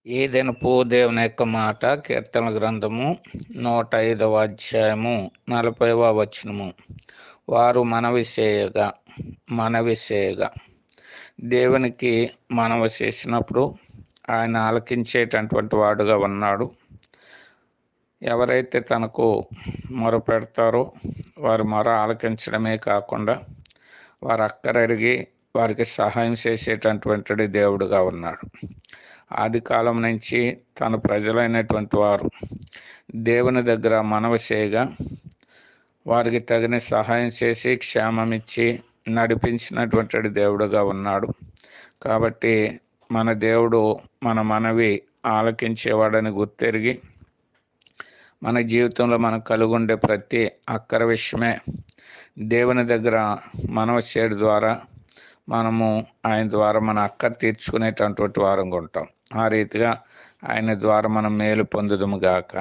ఈ దినపు దేవుని యొక్క మాట కీర్తన గ్రంథము 105వ అధ్యాయము 40వ వచనము. వారు మనవి చేయగా దేవునికి మనవి చేసినప్పుడు ఆయన ఆలకించేటటువంటి వాడుగా ఉన్నాడు. ఎవరైతే తనకు మొరపెడతారో వారు మొర ఆలకించడమే కాకుండా వారు అక్కరరిగి వారికి సహాయం చేసేటటువంటి దేవుడుగా ఉన్నాడు. ఆది కాలం నుంచి తన ప్రజలైనటువంటి వారు దేవుని దగ్గర మనవి చేయగా వారికి తగిన సహాయం చేసి క్షేమమిచ్చి నడిపించినటువంటి దేవుడుగా ఉన్నాడు. కాబట్టి మన దేవుడు మన మనవి ఆలకించేవాడని గుర్తెరిగి మన జీవితంలో మనకు కలుగుండే ప్రతి అక్కర విషయమే దేవుని దగ్గర మనవి చేయడం ద్వారా మనము ఆయన ద్వారా మన అక్కర తీర్చుకునేటటువంటి వారంగా ఉంటాం. ఆ రీతిగా ఆయన ద్వారా మనం మేలు పొందుదుము గాక.